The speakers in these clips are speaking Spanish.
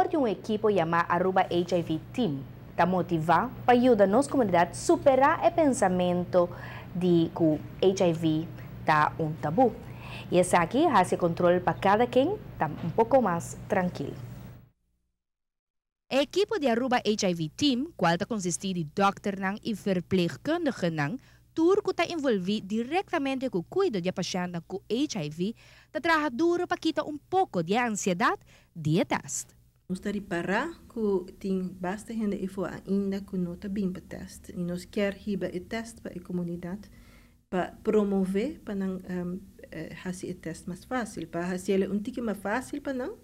de um equipo chamado Aruba HIV Team está motivado para ajudar nossa comunidade a superar o pensamento de que o HIV está um tabu. E esse aqui faz controle para cada quem está um pouco mais tranquilo. A equipe de Aruba HIV Team, qual está consistir de dokter e verpleegkundigen, tour que está envolvido diretamente com o cuidado de pacientes com HIV, está trabalhando duro para quitar pouco de ansiedade de teste. Nós estamos para que tem bastante gente que ainda que não está bem para teste. E nós queremos receber o teste para a comunidade, para promover, para não fazer o teste mais fácil. Para fazer um pouquinho mais fácil para não,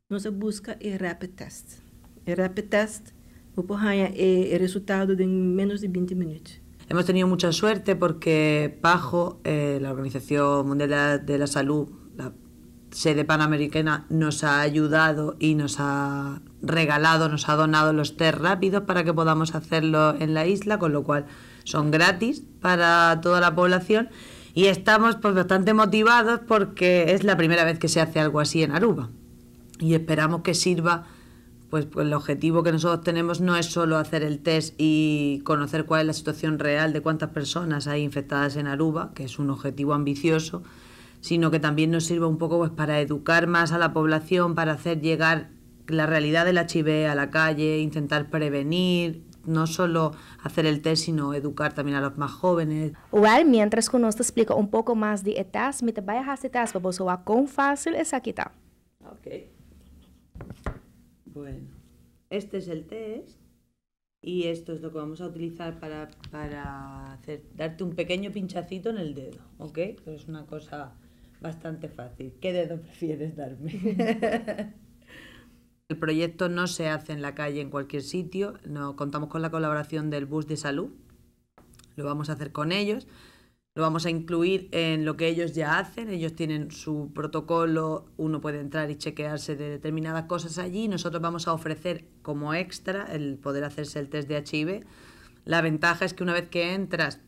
nós buscamos o rapid test. O rapid test, vamos o resultado em menos de 20 minutos. Hemos tenido mucha suerte porque PAHO, la Organización Mundial de la Salud, la sede panamericana, nos ha ayudado y nos ha regalado, nos ha donado los test rápidos para que podamos hacerlo en la isla, con lo cual son gratis para toda la población y estamos pues bastante motivados porque es la primera vez que se hace algo así en Aruba y esperamos que sirva. Pues el objetivo que nosotros tenemos no es solo hacer el test y conocer cuál es la situación real de cuántas personas hay infectadas en Aruba, que es un objetivo ambicioso, sino que también nos sirva un poco pues, para educar más a la población, para hacer llegar la realidad del HIV a la calle, intentar prevenir, no solo hacer el test, sino educar también a los más jóvenes. Well, mientras que nos explica un poco más de test, me te voy a hacer test para vos ver cuán fácil es aquí. Ok. Bueno, este es el test y esto es lo que vamos a utilizar para darte un pequeño pinchacito en el dedo, ¿ok? Pero es una cosa bastante fácil. ¿Qué dedo prefieres darme? El proyecto no se hace en la calle en cualquier sitio, no, contamos con la colaboración del bus de salud, lo vamos a hacer con ellos. Lo vamos a incluir en lo que ellos ya hacen, ellos tienen su protocolo, uno puede entrar y chequearse de determinadas cosas allí, nosotros vamos a ofrecer como extra el poder hacerse el test de HIV. La ventaja es que una vez que entras,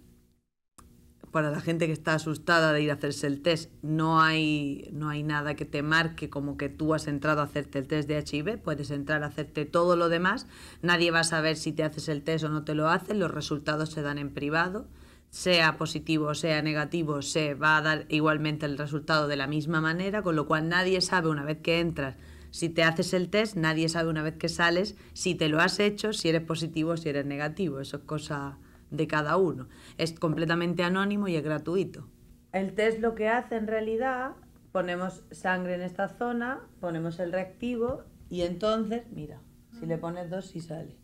para la gente que está asustada de ir a hacerse el test, no hay nada que te marque como que tú has entrado a hacerte el test de HIV, puedes entrar a hacerte todo lo demás, nadie va a saber si te haces el test o no te lo haces, los resultados se dan en privado. Sea positivo o sea negativo, se va a dar igualmente el resultado de la misma manera, con lo cual nadie sabe una vez que entras si te haces el test, nadie sabe una vez que sales si te lo has hecho, si eres positivo o si eres negativo. Eso es cosa de cada uno. Es completamente anónimo y es gratuito. El test lo que hace en realidad, ponemos sangre en esta zona, ponemos el reactivo y entonces, mira, si le pones 2 sí sale.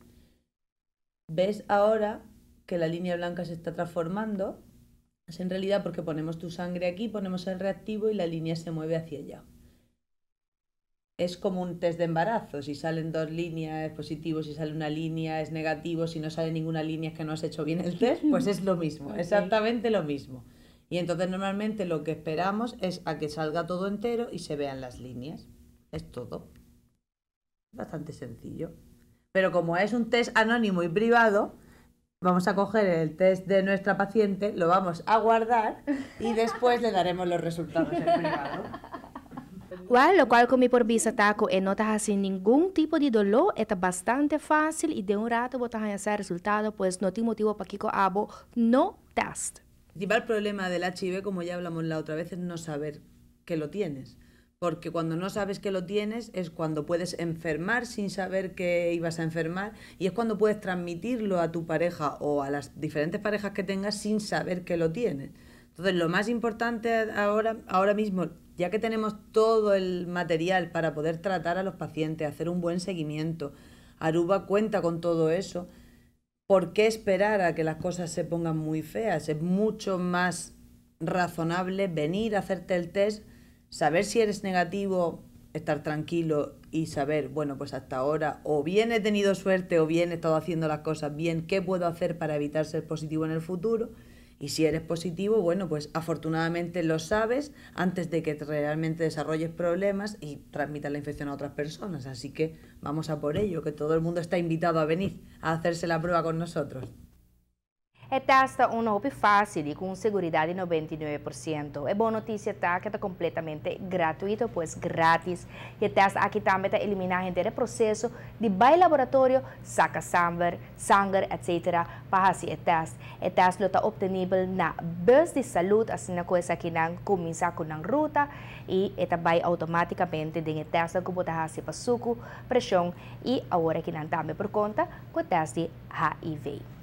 ¿Ves ahora que la línea blanca se está transformando? Es en realidad porque ponemos tu sangre aquí, ponemos el reactivo y la línea se mueve hacia allá. Es como un test de embarazo, si salen 2 líneas es positivo, si sale una línea es negativo, si no sale ninguna línea es que no has hecho bien el test, pues es lo mismo, okay. Exactamente lo mismo. Y entonces normalmente lo que esperamos es a que salga todo entero y se vean las líneas. Es todo. Bastante sencillo. Pero como es un test anónimo y privado, vamos a coger el test de nuestra paciente, lo vamos a guardar y después le daremos los resultados en privado. Well, lo cual como por vista taco no está sin ningún tipo de dolor, está bastante fácil y de un rato vos vas a hacer resultado, pues no tiene motivo para que hago no test. El principal problema del HIV, como ya hablamos la otra vez, es no saber que lo tienes. Porque cuando no sabes que lo tienes es cuando puedes enfermar sin saber que ibas a enfermar y es cuando puedes transmitirlo a tu pareja o a las diferentes parejas que tengas sin saber que lo tienes. Entonces lo más importante ahora mismo, ya que tenemos todo el material para poder tratar a los pacientes, hacer un buen seguimiento, Aruba cuenta con todo eso, ¿por qué esperar a que las cosas se pongan muy feas? Es mucho más razonable venir a hacerte el test, saber si eres negativo, estar tranquilo y saber, bueno, pues hasta ahora o bien he tenido suerte o bien he estado haciendo las cosas bien, ¿qué puedo hacer para evitar ser positivo en el futuro? Y si eres positivo, bueno, pues afortunadamente lo sabes antes de que realmente desarrolles problemas y transmitas la infección a otras personas. Así que vamos a por ello, que todo el mundo está invitado a venir a hacerse la prueba con nosotros. E teste é uma hobby fácil e com segurança de 99%. É boa notícia tá que é completamente gratuito, pois grátis. E teste aqui também tá eliminar o processo de vai laboratório, saca sangue, etc. para fazer o teste. O teste está obtenível na base de saúde, assim na coisa que não começa com a ruta e está vai automaticamente de teste que pode fazer para suco, pressão e agora que não também por conta com o teste de HIV.